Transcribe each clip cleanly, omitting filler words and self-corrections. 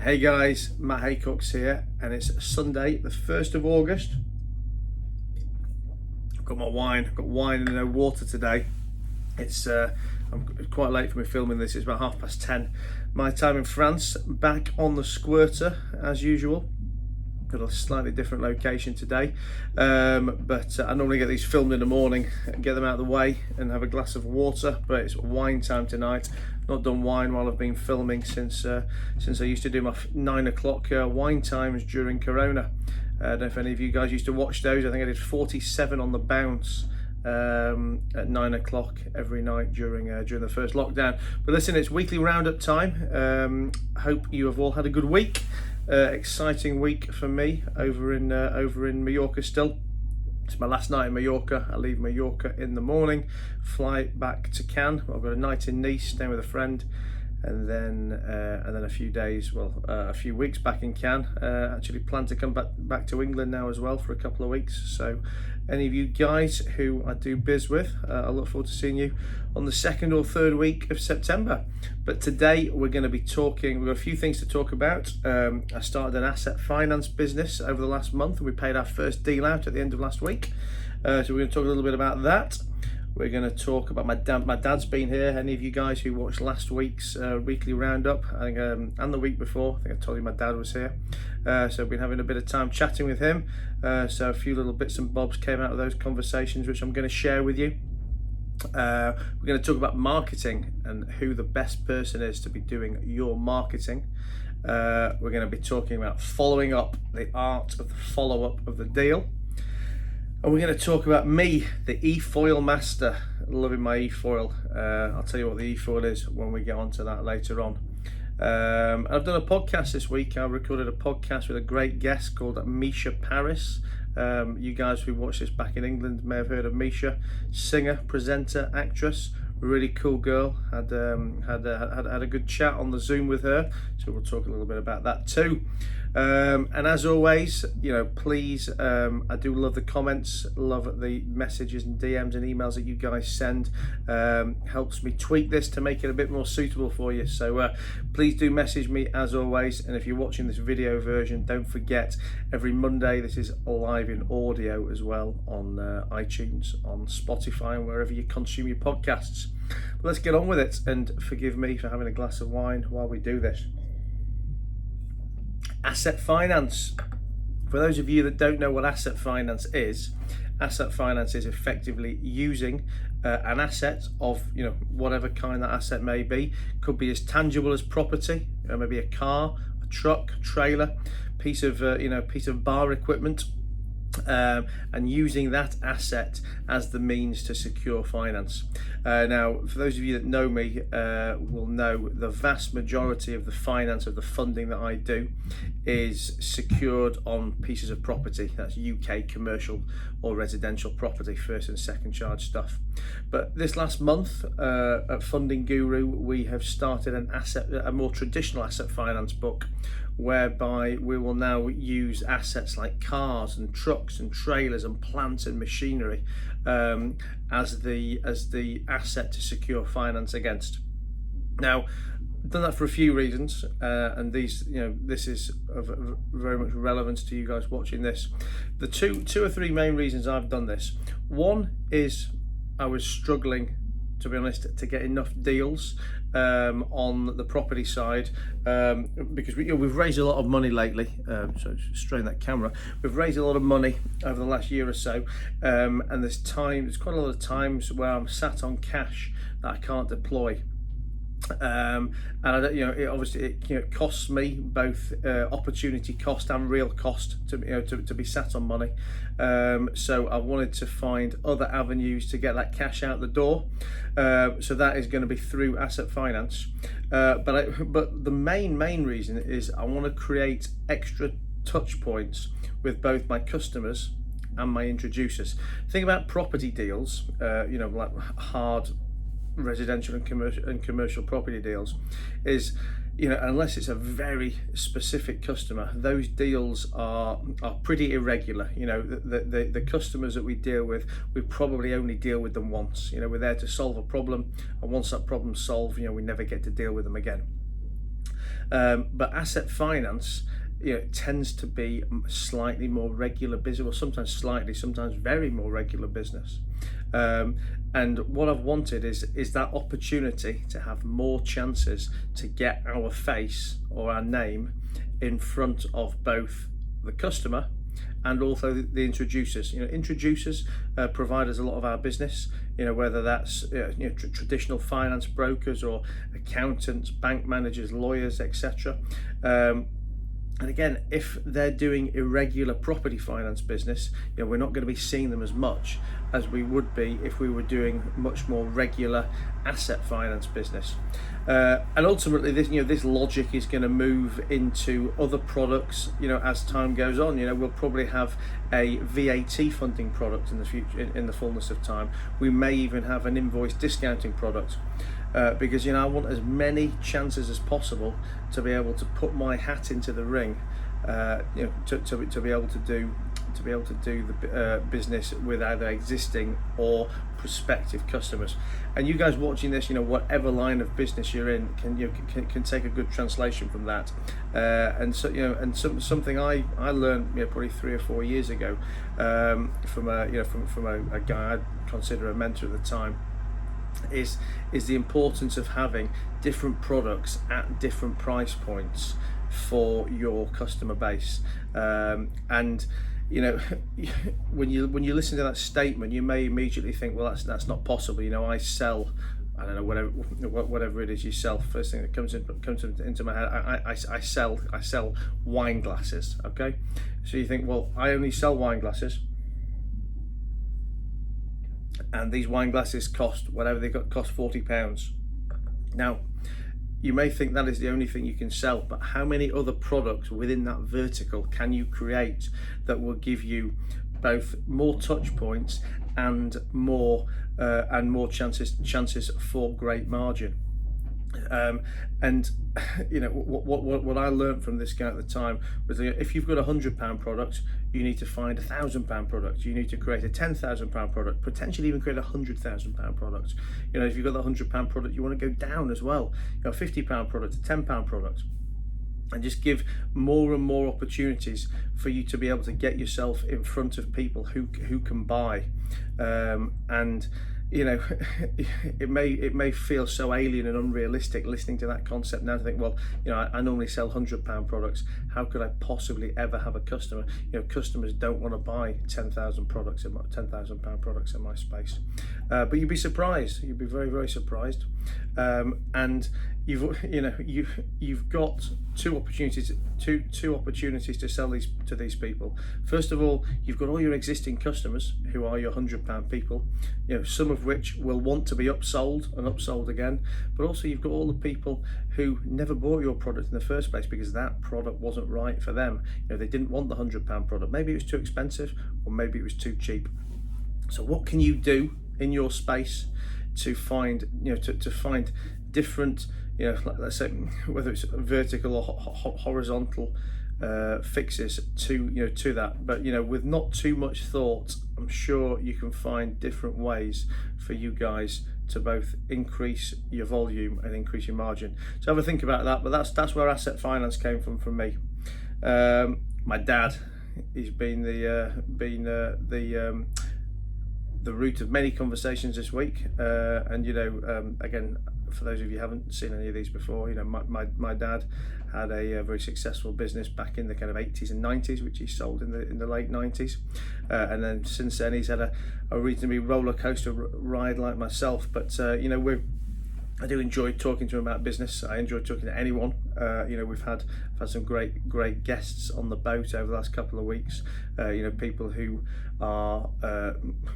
Hey guys, Matt Haycox here, and it's Sunday, the 1st of August. I've got my wine, and no water today. It's quite late for me filming this. It's about 10:30 my time in France. Back on the squirter as usual. Got a slightly different location today, but I normally get these filmed in the morning, get them out of the way and have a glass of water, but it's wine time tonight. Not done wine while I've been filming since I used to do my 9 o'clock wine times during Corona. I don't know if any of you guys used to watch those. I think I did 47 on the bounce at 9 o'clock every night during the first lockdown. But listen, it's weekly roundup time. Hope you have all had a good week. Exciting week for me over in Mallorca still. It's my last night in Mallorca. I leave Mallorca in the morning, fly back to Cannes. I've got a night in Nice, staying with a friend, and then a few weeks back in Cannes. Actually plan to come back to England now as well for a couple of weeks. So any of you guys who I do biz with, I look forward to seeing you on the 2nd or 3rd week of September. But today we're going to be talking, we've got a few things to talk about. I started an asset finance business over the last month, and we paid our first deal out at the end of last week. So we're going to talk a little bit about that. We're going to talk about my dad's been here. Any of you guys who watched last week's weekly roundup, I think, and the week before, I think I told you my dad was here. So I've been having a bit of time chatting with him. So a few little bits and bobs came out of those conversations, which I'm going to share with you. We're going to talk about marketing and who the best person is to be doing your marketing. We're going to be talking about following up, the art of the follow-up of the deal. And we're going to talk about me, the e-foil master, loving my e-foil. I'll tell you what the e-foil is when we get onto that later on. I've done a podcast this week. I recorded a podcast with a great guest called Misha Paris. You guys who watch this back in England may have heard of Misha, singer, presenter, actress, really cool girl. Had a good chat on the Zoom with her, so we'll talk a little bit about that too. And as always, please, I do love the comments, love the messages and DMs and emails that you guys send. Helps me tweak this to make it a bit more suitable for you. So please do message me as always. And if you're watching this video version, don't forget, every Monday this is live in audio as well on iTunes, on Spotify, and wherever you consume your podcasts. But let's get on with it, and forgive me for having a glass of wine while we do this. Asset finance. For those of you that don't know what asset finance is effectively using an asset of whatever kind that asset may be. Could be as tangible as property, maybe a car, a truck, trailer, piece of bar equipment. And using that asset as the means to secure finance. Now, for those of you that know me, will know the vast majority of the finance, of the funding that I do, is secured on pieces of property. That's UK commercial or residential property, first and second charge stuff. But this last month at Funding Guru, we have started a more traditional asset finance book, whereby we will now use assets like cars and trucks and trailers and plant and machinery as the asset to secure finance against. Now, I've done that for a few reasons, and this is of very much relevance to you guys watching this. The two or three main reasons I've done this. One is I was struggling, to be honest, to get enough deals on the property side, because we've raised a lot of money lately. So strain that camera. We've raised a lot of money over the last year or so, and there's quite a lot of times where I'm sat on cash that I can't deploy. And it costs me both opportunity cost and real cost to be sat on money. So I wanted to find other avenues to get that cash out the door. So that is going to be through asset finance. But the main reason is I want to create extra touch points with both my customers and my introducers. Think about property deals, like hard residential and commercial property deals, is unless it's a very specific customer, those deals are pretty irregular. The customers that we deal with, we probably only deal with them once. We're there to solve a problem, and once that problem's solved, we never get to deal with them again. But asset finance, tends to be slightly more regular business, or sometimes slightly, sometimes very more regular business. And what I've wanted is that opportunity to have more chances to get our face or our name in front of both the customer and also the introducers. Introducers provide us a lot of our business, whether that's traditional finance brokers or accountants, bank managers, lawyers, etc. And again, if they're doing irregular property finance business, we're not going to be seeing them as much as we would be if we were doing much more regular asset finance business. And ultimately, this logic is going to move into other products. As time goes on, we'll probably have a VAT funding product in the future, in the fullness of time. We may even have an invoice discounting product. Because I want as many chances as possible to be able to put my hat into the ring, to be able to do the business with either existing or prospective customers. And you guys watching this, whatever line of business you're in, can take a good translation from that. And so something I learned probably 3 or 4 years ago from a guy I'd consider a mentor at the time. Is the importance of having different products at different price points for your customer base. And when you listen to that statement, you may immediately think, well, that's not possible. I sell, I don't know, whatever it is you sell. First thing that comes into my head, I sell wine glasses. Okay, so you think, well, I only sell wine glasses, and these wine glasses cost whatever they cost £40. Now, you may think that is the only thing you can sell, but how many other products within that vertical can you create that will give you both more touch points and more chances for great margin? And what I learned from this guy at the time was that if you've got £100 product, you need to find £1,000 product. You need to create a £10,000 product, potentially even create a £100,000 product. If you've got the £100 product, you want to go down as well. A £50 product, a £10 product, and just give more and more opportunities for you to be able to get yourself in front of people who can buy. And it may feel so alien and unrealistic listening to that concept now, to think, well, I normally sell £100 products. How could I possibly ever have a customer? Customers don't want to buy £10,000 products £10,000 products in my space. But you'd be surprised. You'd be very, very surprised. And you've got two opportunities to sell these to these people. First of all, you've got all your existing customers who are your £100 people, some of which will want to be upsold and upsold again, but also you've got all the people who never bought your product in the first place because that product wasn't right for them. They didn't want the £100 product. Maybe it was too expensive, or maybe it was too cheap. So what can you do in your space to find to find different, let's say, whether it's vertical or horizontal fixes to that, but with not too much thought, I'm sure you can find different ways for you guys to both increase your volume and increase your margin. So have a think about that. But that's where asset finance came from me. My dad, he's been the root of many conversations this week, and again, for those of you who haven't seen any of these before, my dad had a very successful business back in the kind of 80s and 90s, which he sold in the late 90s, and then since then he's had a reasonably roller coaster ride like myself. But I do enjoy talking to him about business. I enjoy talking to anyone. I've had some great guests on the boat over the last couple of weeks. People who are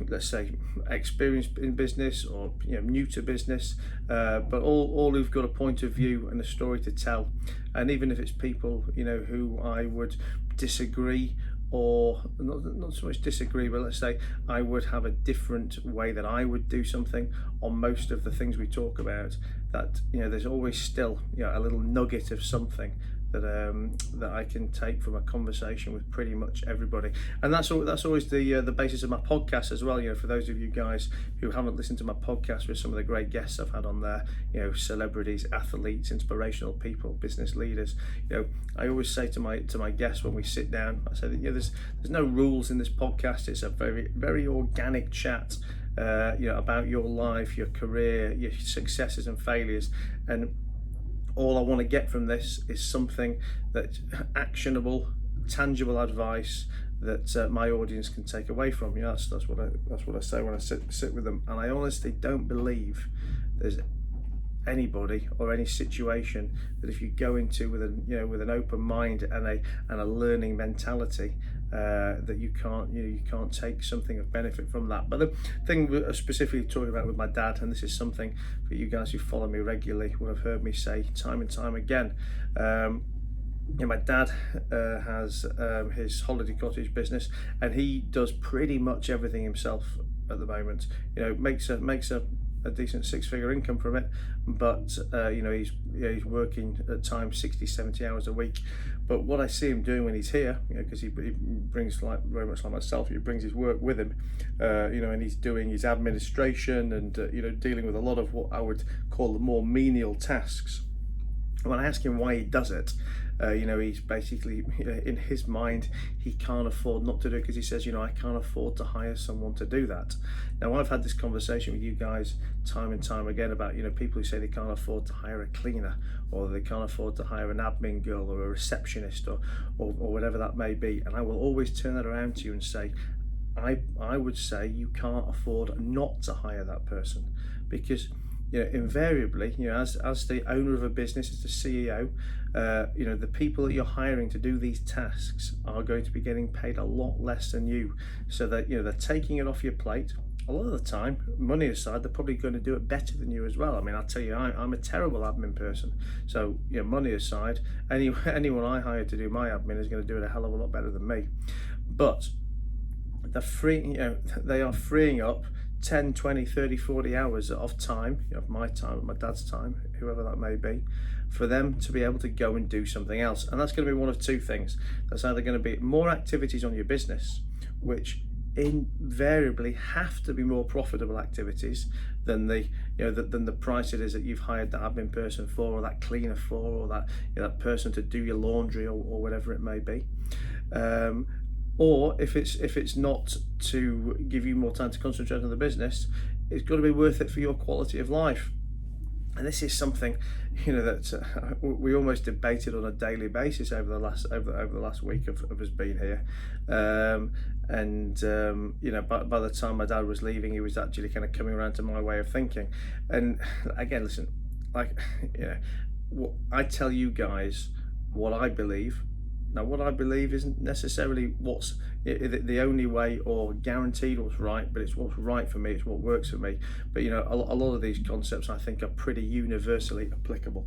let's say experienced in business or new to business, but all who've got a point of view and a story to tell. And even if it's people who I would disagree, or not so much disagree, but let's say I would have a different way that I would do something on most of the things we talk about, that there's always still a little nugget of something that I can take from a conversation with pretty much everybody. And that's always the basis of my podcast as well. For those of you guys who haven't listened to my podcast with some of the great guests I've had on there, celebrities, athletes, inspirational people, business leaders, I always say to my guests when we sit down, I say that there's no rules in this podcast. It's a very, very organic chat about your life, your career, your successes and failures. And all I want to get from this is something that's actionable, tangible advice that my audience can take away from. That's what I say when I sit with them. And I honestly don't believe there's anybody or any situation that if you go into with an open mind and a learning mentality, that you can't take something of benefit from that. But the thing we're specifically talking about with my dad, and this is something for you guys who follow me regularly would have heard me say time and time again. My dad has his holiday cottage business, and he does pretty much everything himself at the moment. Makes a decent six-figure income from it, but he's working at times 60-70 hours a week. But what I see him doing when he's here, because he brings, very much like myself, he brings his work with him, and he's doing his administration and dealing with a lot of what I would call the more menial tasks. When I ask him why he does it, he's basically, in his mind, he can't afford not to do it, because he says, I can't afford to hire someone to do that. Now, I've had this conversation with you guys time and time again about, people who say they can't afford to hire a cleaner, or they can't afford to hire an admin girl or a receptionist or whatever that may be. And I will always turn that around to you and say, I would say you can't afford not to hire that person, because invariably, as the owner of a business, as the CEO, the people that you're hiring to do these tasks are going to be getting paid a lot less than you, so that they're taking it off your plate. A lot of the time, money aside, they're probably going to do it better than you as well. I mean, I'll tell you, I'm a terrible admin person. So, money aside, anyone I hire to do my admin is going to do it a hell of a lot better than me. But they are freeing up 10, 20, 30, 40 hours of time, my time, my dad's time, whoever that may be, for them to be able to go and do something else. And that's going to be one of two things. That's either going to be more activities on your business, which invariably have to be more profitable activities than the price it is that you've hired that admin person for, or that cleaner for, or that person to do your laundry, or whatever it may be. Or if it's not to give you more time to concentrate on the business, it's got to be worth it for your quality of life. And this is something, that we almost debated on a daily basis over the last week of us being here. By the time my dad was leaving, he was actually kind of coming around to my way of thinking. And again, listen, I tell you guys what I believe. Now, what I believe isn't necessarily what's the only way or guaranteed what's right, but it's what's right for me, it's what works for me. But a lot of these concepts I think are pretty universally applicable,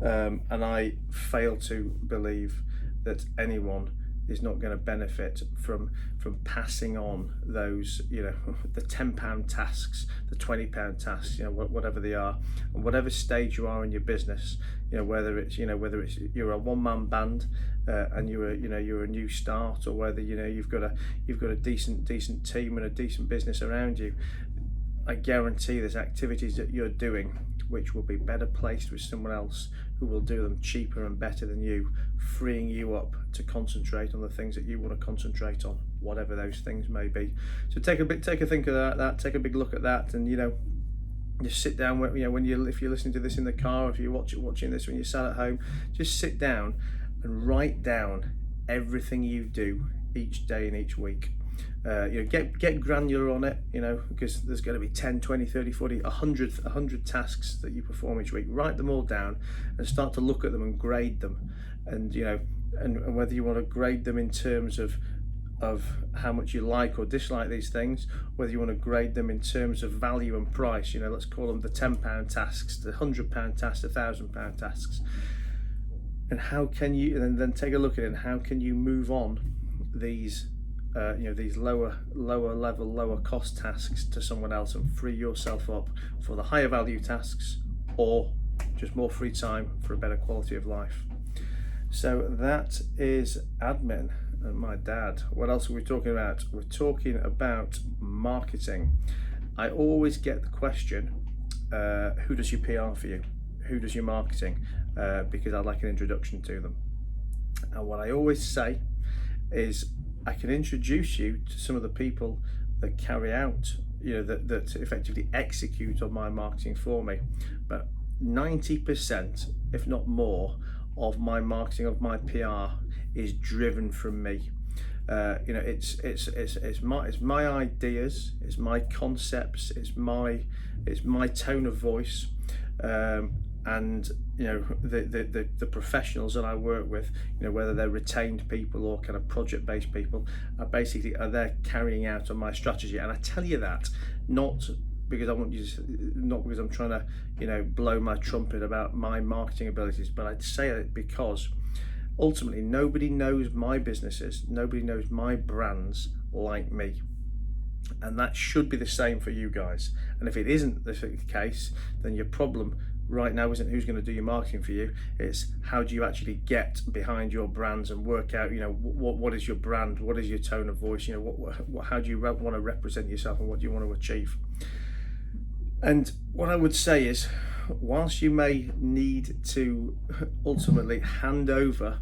and I fail to believe that anyone is not going to benefit from passing on those, the £10 tasks, the £20 tasks, whatever they are, and whatever stage you are in your business, whether it's you're a one-man band and you're a new start, or whether you've got a decent team and a decent business around you. I guarantee there's activities that you're doing which will be better placed with someone else who will do them cheaper and better than you, freeing you up to concentrate on the things that you want to concentrate on, whatever those things may be. So take a think of that, take a big look at that, and just sit down if you're listening to this in the car, if you're watching this when you're sat at home, just sit down and write down everything you do each day and each week. Get granular on it, because there's going to be 10, 20, 30, 40, 100 tasks that you perform each week. Write them all down and start to look at them and grade them. And and whether you want to grade them in terms of how much you like or dislike these things, whether you want to grade them in terms of value and price, let's call them the £10 tasks, the £100 tasks, the £1,000 tasks. And how can you, and then take a look at it, and how can you move on these lower level, lower cost tasks to someone else, and free yourself up for the higher value tasks, or just more free time for a better quality of life. So that is admin and my dad. What else are we talking about? We're talking about marketing. I always get the question, who does your PR for you? Who does your marketing? Because I'd like an introduction to them. And what I always say is I can introduce you to some of the people that carry out, that effectively execute on my marketing for me. But 90%, if not more, of my marketing, of my PR is driven from me. It's my ideas, it's my concepts, it's my tone of voice, and the professionals that I work with, whether they're retained people or kind of project-based people, are there carrying out on my strategy. And I tell you that not because I'm trying to blow my trumpet about my marketing abilities, but I'd say it because ultimately nobody knows my businesses, nobody knows my brands like me. And that should be the same for you guys. And if it isn't the case, then your problem right now isn't who's going to do your marketing for you. It's how do you actually get behind your brands and work out, what is your brand, what is your tone of voice, how do you want to represent yourself, and what do you want to achieve. And what I would say is, whilst you may need to ultimately hand over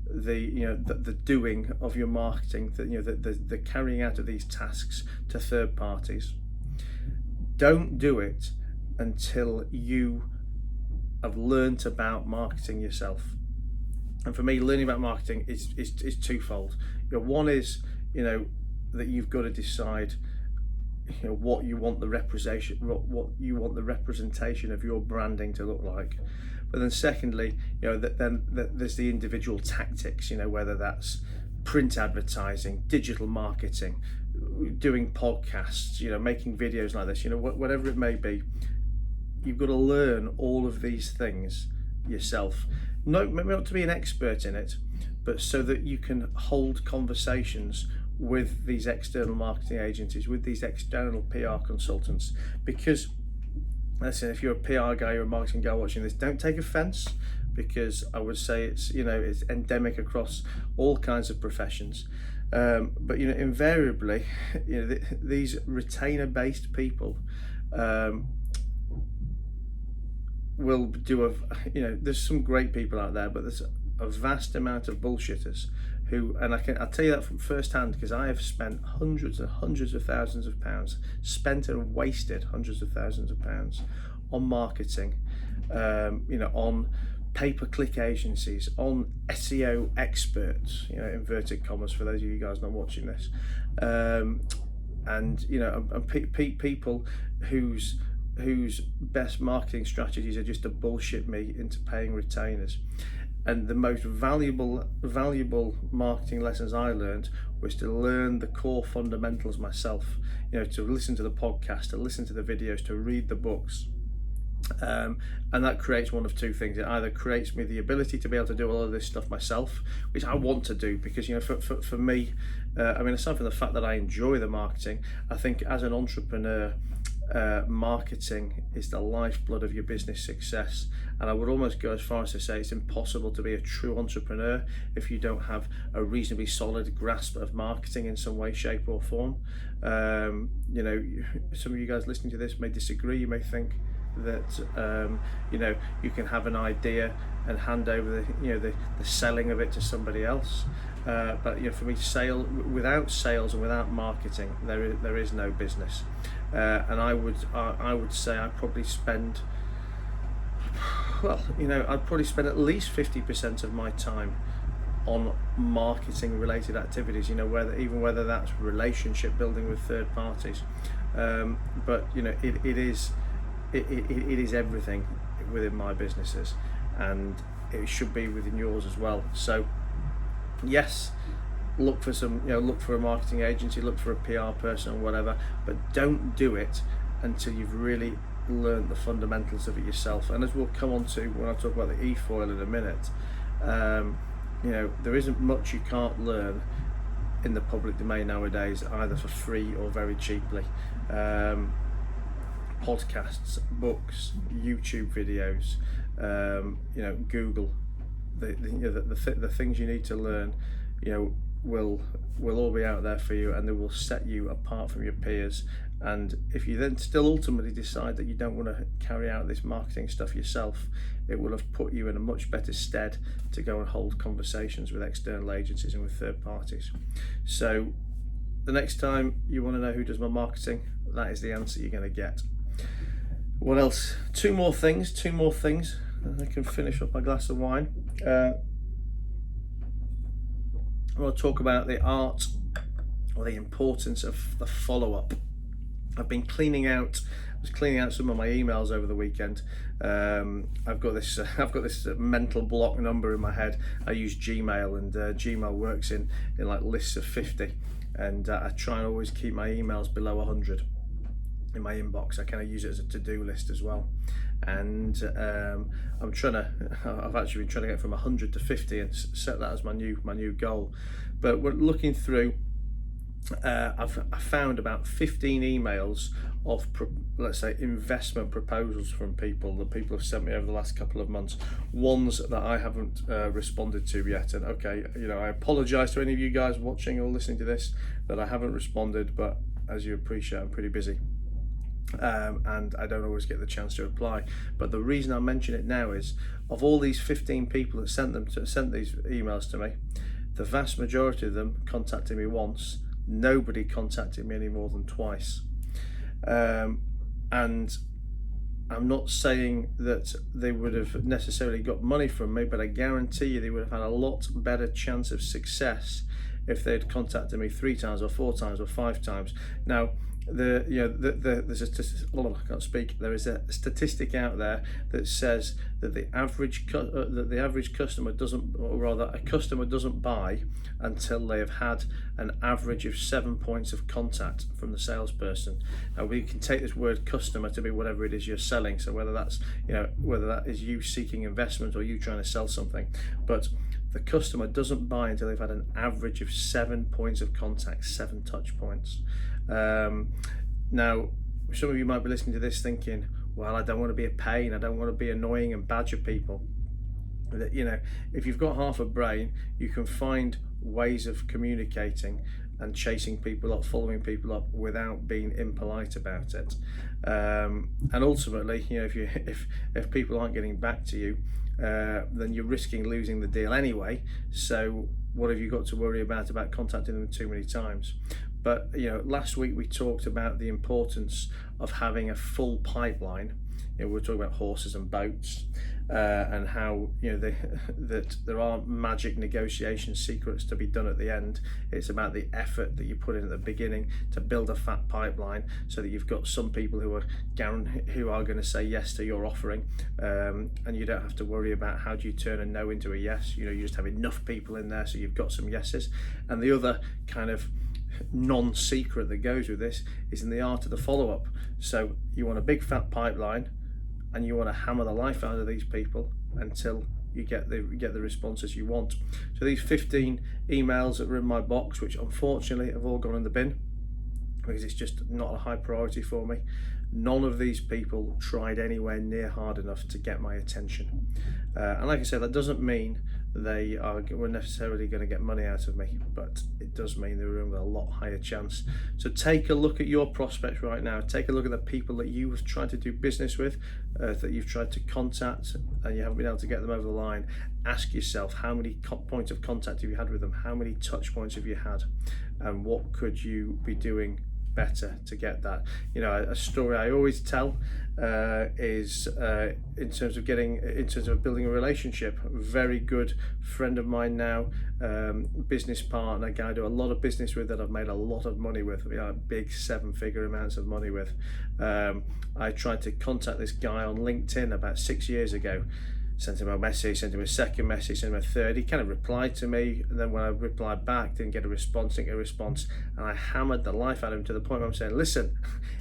the doing of your marketing, the carrying out of these tasks to third parties, don't do it until you have learnt about marketing yourself. And for me, learning about marketing is twofold. One is that you've got to decide what you want the representation of your branding to look like. But then secondly, that there's the individual tactics, whether that's print advertising, digital marketing, doing podcasts, making videos like this, whatever it may be. You've got to learn all of these things yourself. No, maybe not to be an expert in it, but so that you can hold conversations with these external marketing agencies, with these external PR consultants. Because listen, if you're a PR guy or a marketing guy watching this, don't take offense, because I would say it's endemic across all kinds of professions. But invariably, these retainer-based people will do there's some great people out there, but there's a vast amount of bullshitters who, and I'll tell you that from first hand, because I have spent hundreds and hundreds of thousands of pounds, spent and wasted hundreds of thousands of pounds on marketing, on pay-per-click agencies, on SEO experts, inverted commas for those of you guys not watching this, and people whose best marketing strategies are just to bullshit me into paying retainers. And the most valuable marketing lessons I learned was to learn the core fundamentals myself, to listen to the podcast, to listen to the videos, to read the books. And that creates one of two things. It either creates me the ability to be able to do all of this stuff myself, which I want to do, because for me, aside from the fact that I enjoy the marketing, I think as an entrepreneur, marketing is the lifeblood of your business success. And I would almost go as far as to say it's impossible to be a true entrepreneur if you don't have a reasonably solid grasp of marketing in some way, shape or form. Some of you guys listening to this may disagree. You may think that you can have an idea and hand over the selling of it to somebody else, but for me, without sales and without marketing, there is no business. And I would say I'd probably spend at least 50% of my time on marketing related activities, whether that's relationship building with third parties, but it is everything within my businesses, and it should be within yours as well. So yes, look for a marketing agency, look for a PR person or whatever, but don't do it until you've really learned the fundamentals of it yourself. And as we'll come on to when I talk about the e-foil in a minute, there isn't much you can't learn in the public domain nowadays, either for free or very cheaply. Podcasts, books, YouTube videos, Google, the things you need to learn, will all be out there for you, and they will set you apart from your peers. And if you then still ultimately decide that you don't want to carry out this marketing stuff yourself, it will have put you in a much better stead to go and hold conversations with external agencies and with third parties. So the next time you want to know who does my marketing, that is the answer you're going to get. What else? Two more things, and I can finish up my glass of wine. I want to talk about the art or the importance of the follow-up. I've been cleaning out some of my emails over the weekend. I've got this mental block number in my head. I use Gmail, and Gmail works in like lists of 50, and I try and always keep my emails below 100 in my inbox. I kind of use it as a to-do list as well, and I've actually been trying to get from 100 to 50 and set that as my new goal. But we're looking through. I found about 15 emails of, let's say, investment proposals from people that people have sent me over the last couple of months, ones that I haven't responded to yet. And okay, I apologize to any of you guys watching or listening to this that I haven't responded, but as you appreciate, I'm pretty busy. And I don't always get the chance to reply. But the reason I mention it now is, of all these 15 people that sent these emails to me, the vast majority of them contacted me once. Nobody contacted me any more than twice. And I'm not saying that they would have necessarily got money from me, but I guarantee you they would have had a lot better chance of success if they'd contacted me 3 times or 4 times or 5 times. Now, there's I can't speak. There is a statistic out there that says that the average customer doesn't, or rather, a customer doesn't buy until they have had an average of 7 points of contact from the salesperson. Now, we can take this word customer to be whatever it is you're selling. So whether that's whether that is you seeking investment or you trying to sell something, but the customer doesn't buy until they've had an average of 7 points of contact, 7 touch points. Now, some of you might be listening to this thinking, well, I don't want to be a pain, I don't want to be annoying and badger people. That, if you've got half a brain, you can find ways of communicating and chasing people up, following people up without being impolite about it. And ultimately, if people aren't getting back to you, then you're risking losing the deal anyway. So what have you got to worry about contacting them too many times? But last week we talked about the importance of having a full pipeline. We were talking about horses and boats, and how that there aren't magic negotiation secrets to be done at the end. It's about the effort that you put in at the beginning to build a fat pipeline, so that you've got some people who are going to say yes to your offering, and you don't have to worry about how do you turn a no into a yes. You just have enough people in there so you've got some yeses. And the other kind of non-secret that goes with this is in the art of the follow-up. So you want a big fat pipeline, and you want to hammer the life out of these people until you get the responses you want. So these 15 emails that were in my box, which unfortunately have all gone in the bin because it's just not a high priority for me, none of these people tried anywhere near hard enough to get my attention. And like I said, that doesn't mean they were necessarily going to get money out of me, but it does mean they were in with a lot higher chance. So take a look at your prospects right now. Take a look at the people that you have tried to do business with, that you've tried to contact and you haven't been able to get them over the line. Ask yourself, how many points of contact have you had with them? How many touch points have you had? And what could you be doing better to get that? A story I always tell is in terms of building a relationship. A very good friend of mine now, business partner, guy I do a lot of business with, that I've made a lot of money with, big 7-figure amounts of money with. I tried to contact this guy on LinkedIn about 6 years ago. Sent him a message, sent him a second message, sent him a third. He kind of replied to me, and then when I replied back, didn't get a response, and I hammered the life out of him to the point where I'm saying, listen,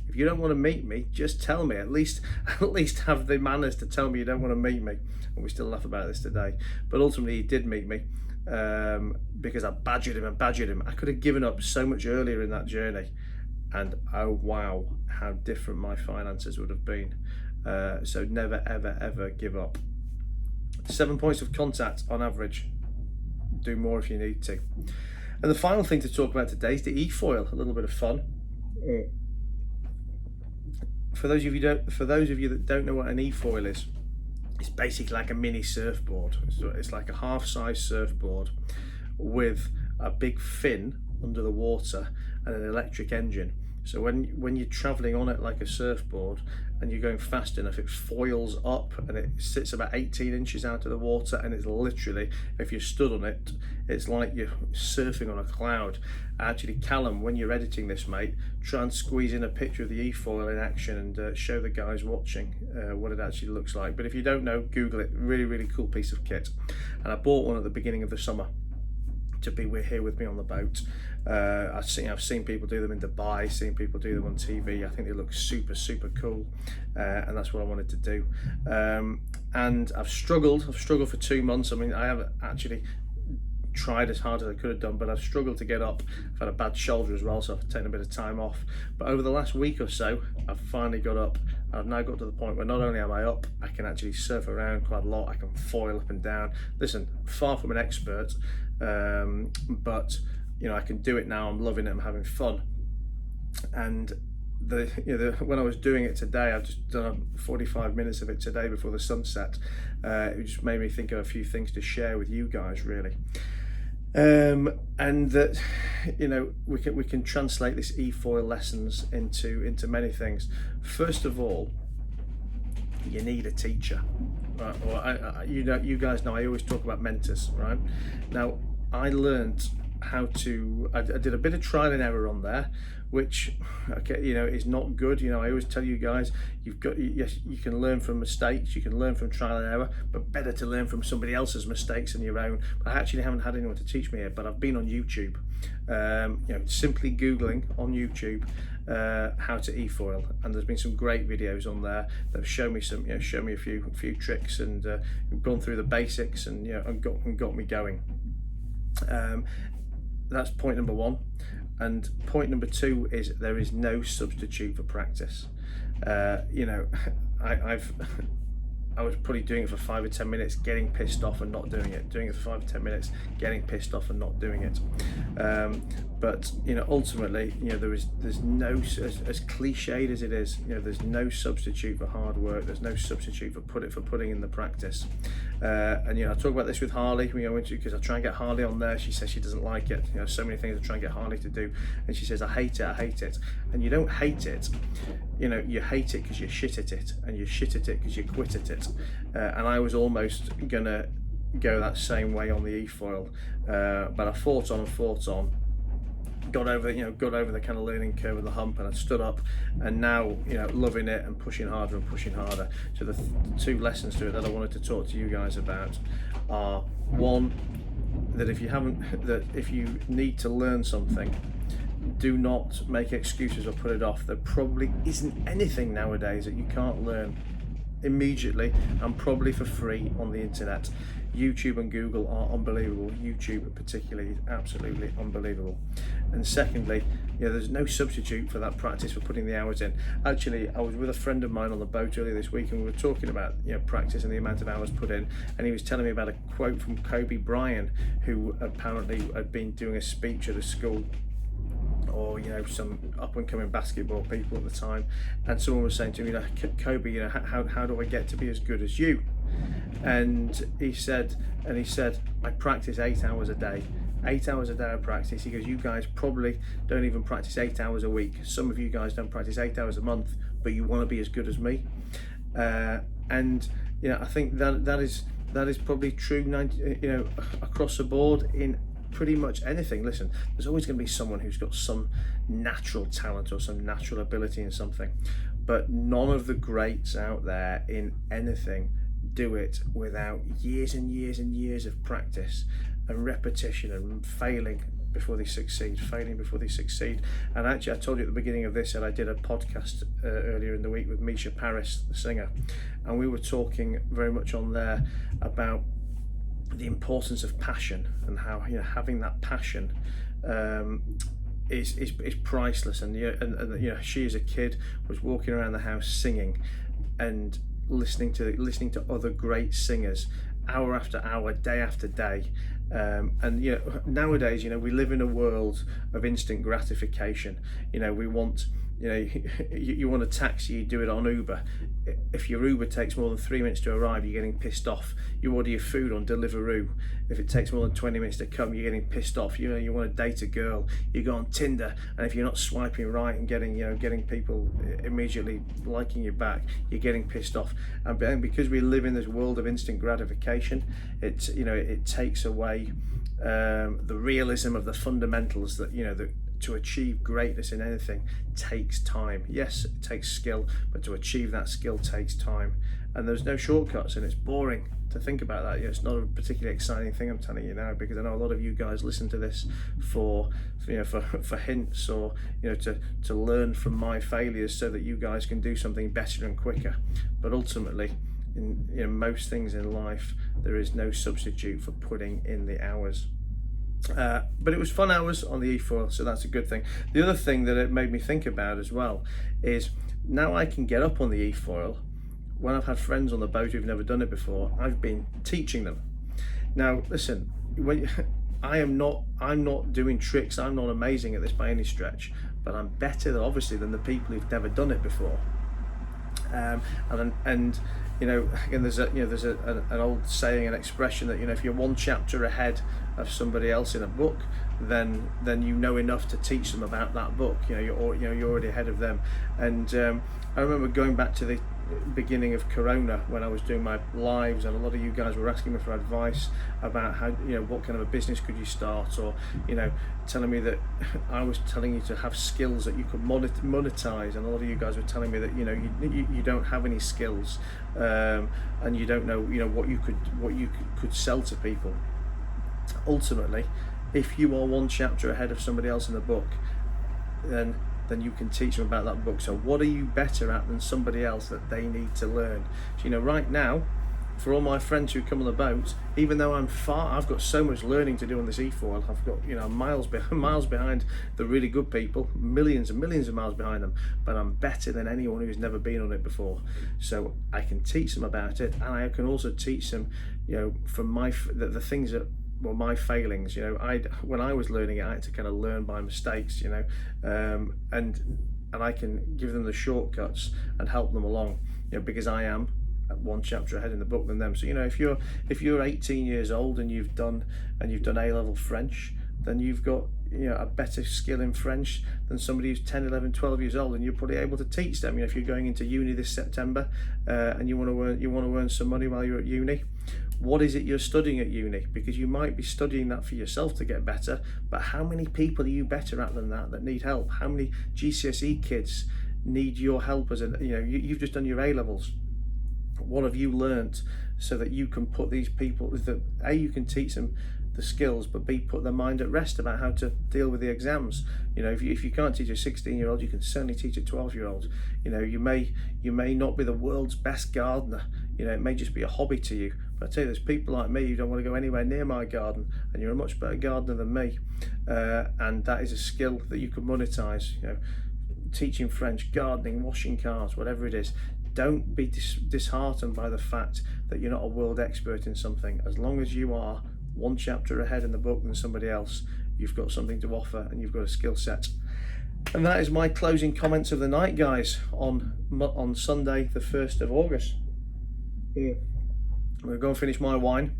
if you don't want to meet me, just tell me. At least have the manners to tell me you don't want to meet me. And we still laugh about this today. But ultimately, he did meet me, because I badgered him. I could have given up so much earlier in that journey, and oh wow, how different my finances would have been. So never, ever, ever give up. 7 points of contact on average. Do more if you need to. And the final thing to talk about today is the e-foil. A little bit of fun. For those of you that don't know what an e-foil is, it's basically like a mini surfboard. It's like a half-size surfboard with a big fin under the water and an electric engine. So when you're traveling on it like a surfboard and you're going fast enough, it foils up and it sits about 18 inches out of the water, and it's literally, if you're stood on it, it's like you're surfing on a cloud. Actually, Callum, when you're editing this, mate, try and squeeze in a picture of the e-foil in action and show the guys watching what it actually looks like. But if you don't know, Google it. Really, really cool piece of kit. And I bought one at the beginning of the summer to be here with me on the boat. I've seen people do them in Dubai, seen people do them on TV. I think they look super cool, and that's what I wanted to do. And I've struggled for 2 months. I mean, I haven't actually tried as hard as I could have done, but I've struggled to get up. I've had a bad shoulder as well, so I've taken a bit of time off. But over the last week or so, I've finally got up. I've now got to the point where not only am I up, I can actually surf around quite a lot. I can foil up and down. Listen, far from an expert, but you know, I can do it now. I'm loving it. I'm having fun. And when I was doing it today, I've just done 45 minutes of it today before the sunset. It just made me think of a few things to share with you guys, really. And that, you know, we can translate this e-foil lessons into many things. First of all, you need a teacher, right? Or you guys know I always talk about mentors, right? Now I learned how to. I did a bit of trial and error on there, which, okay, you know, is not good. You know, I always tell you guys, yes, you can learn from mistakes, you can learn from trial and error, but better to learn from somebody else's mistakes than your own. But I actually haven't had anyone to teach me yet, but I've been on YouTube, you know, simply Googling on YouTube how to e-foil, and there's been some great videos on there that have shown me a few tricks, and gone through the basics, and, you know, and got me going. That's point number one. And point number two is there is no substitute for practice. You know, I was probably doing it for 5 or 10 minutes, getting pissed off and not doing it. Doing it for 5 or 10 minutes, getting pissed off and not doing it. But you know, ultimately, you know, there's no, as cliched as it is, you know, there's no substitute for hard work. There's no substitute for putting in the practice. And you know, I talk about this with Harley. We go into, because I try and get Harley on there. She says she doesn't like it. You know, so many things I try and get Harley to do, and she says I hate it. And you don't hate it. You know, you hate it because you're shit at it, and you're shit at it because you quit at it. And I was almost gonna go that same way on the e-foil, but I fought on. Got over the kind of learning curve and the hump, and I stood up, and now, you know, loving it and pushing harder. So the two lessons to it that I wanted to talk to you guys about are, one, that if you need to learn something, do not make excuses or put it off. There probably isn't anything nowadays that you can't learn immediately and probably for free on the internet. YouTube and Google are unbelievable. YouTube particularly is absolutely unbelievable. And secondly, you know, there's no substitute for that practice, for putting the hours in. Actually, I was with a friend of mine on the boat earlier this week, and we were talking about, you know, practice and the amount of hours put in, and he was telling me about a quote from Kobe Bryant, who apparently had been doing a speech at a school, or, you know, some up and coming basketball people at the time, and someone was saying to me, you know, Kobe, you know, how do I get to be as good as you? And he said, I practice 8 hours a day. 8 hours a day of practice. He goes, you guys probably don't even practice 8 hours a week. Some of you guys don't practice 8 hours a month, but you want to be as good as me. And you know, I think that is probably true, you know, across the board in pretty much anything. Listen, there's always going to be someone who's got some natural talent or some natural ability in something, but none of the greats out there in anything do it without years and years and years of practice and repetition and failing before they succeed. And actually, I told you at the beginning of this that I did a podcast earlier in the week with Misha Paris, the singer, and we were talking very much on there about the importance of passion, and how, you know, having that passion is priceless. And you know, she as a kid was walking around the house singing and listening to other great singers, hour after hour, day after day. And nowadays, we live in a world of instant gratification. We want, you want a taxi, you do it on Uber. If your Uber takes more than 3 minutes to arrive, you're getting pissed off. You order your food on Deliveroo. If it takes more than 20 minutes to come, you're getting pissed off. You want to date a girl, you go on Tinder, and if you're not swiping right and getting people immediately liking you back, you're getting pissed off. And because we live in this world of instant gratification, it takes away the realism of the fundamentals that to achieve greatness in anything takes time. Yes, it takes skill, but to achieve that skill takes time, and there's no shortcuts, and it's boring to think about that. It's not a particularly exciting thing I'm telling you now, because I know a lot of you guys listen to this for hints, or to learn from my failures so that you guys can do something better and quicker. But ultimately, in most things in life, there is no substitute for putting in the hours. But it was fun hours on the e-foil, so that's a good thing. The other thing that it made me think about as well is now I can get up on the e-foil. When I've had friends on the boat who've never done it before, I've been teaching them. Now listen, I'm not doing tricks, I'm not amazing at this by any stretch, but I'm better obviously than the people who've never done it before. Again, there's an old saying, an expression that if you're one chapter ahead of somebody else in a book, then you know enough to teach them about that book. You're already ahead of them. And I remember going back to the beginning of Corona when I was doing my lives, and a lot of you guys were asking me for advice about how what kind of a business could you start, or telling me that I was telling you to have skills that you could monetize, and a lot of you guys were telling me that you don't have any skills, and you don't know what you could sell to people. Ultimately, if you are one chapter ahead of somebody else in the book, then you can teach them about that book. So what are you better at than somebody else that they need to learn? So, right now, for all my friends who come on the boat, even though I've got so much learning to do on this e-foil. I've got miles behind the really good people, millions and millions of miles behind them, but I'm better than anyone who's never been on it before. So I can teach them about it, and I can also teach them from the things that my failings. When I was learning it, I had to kind of learn by mistakes, and I can give them the shortcuts and help them along, because I am one chapter ahead in the book than them. So if you're 18 years old and you've done A-level French, then you've got a better skill in French than somebody who's 10, 11, 12 years old, and you're probably able to teach them. If you're going into uni this September, and you want to earn some money while you're at uni, what is it you're studying at uni? Because you might be studying that for yourself to get better, but how many people are you better at than that need help? How many GCSE kids need your help? You've just done your A-levels. What have you learnt so that you can put these people, that A, you can teach them the skills, but B, put their mind at rest about how to deal with the exams. If you can't teach a 16-year-old, you can certainly teach a 12-year-old. You may not be the world's best gardener. It may just be a hobby to you. But I tell you, there's people like me who don't want to go anywhere near my garden, and you're a much better gardener than me. And that is a skill that you can monetize. Teaching French, gardening, washing cars, whatever it is. Don't be disheartened by the fact that you're not a world expert in something. As long as you are one chapter ahead in the book than somebody else, you've got something to offer and you've got a skill set. And that is my closing comments of the night, guys, on Sunday the 1st of August. I'm going to go and finish my wine,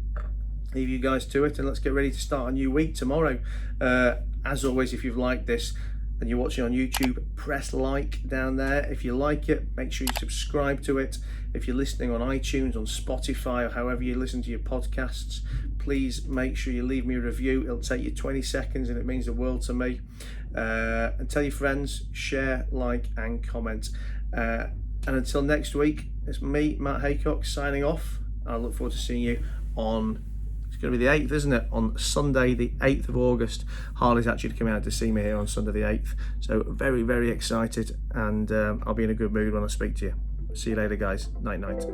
leave you guys to it, and let's get ready to start a new week tomorrow. As always, if you've liked this and you're watching on YouTube, press like down there. If you like it, make sure you subscribe to it. If you're listening on iTunes, on Spotify, or however you listen to your podcasts, please make sure you leave me a review. It'll take you 20 seconds and it means the world to me. And tell your friends, share, like and comment. And until next week, it's me, Matt Haycox, signing off. I look forward to seeing you on, it's going to be the 8th, isn't it? On Sunday, the 8th of August. Harley's actually coming out to see me here on Sunday the 8th. So very, very excited, and I'll be in a good mood when I speak to you. See you later, guys. Night, night.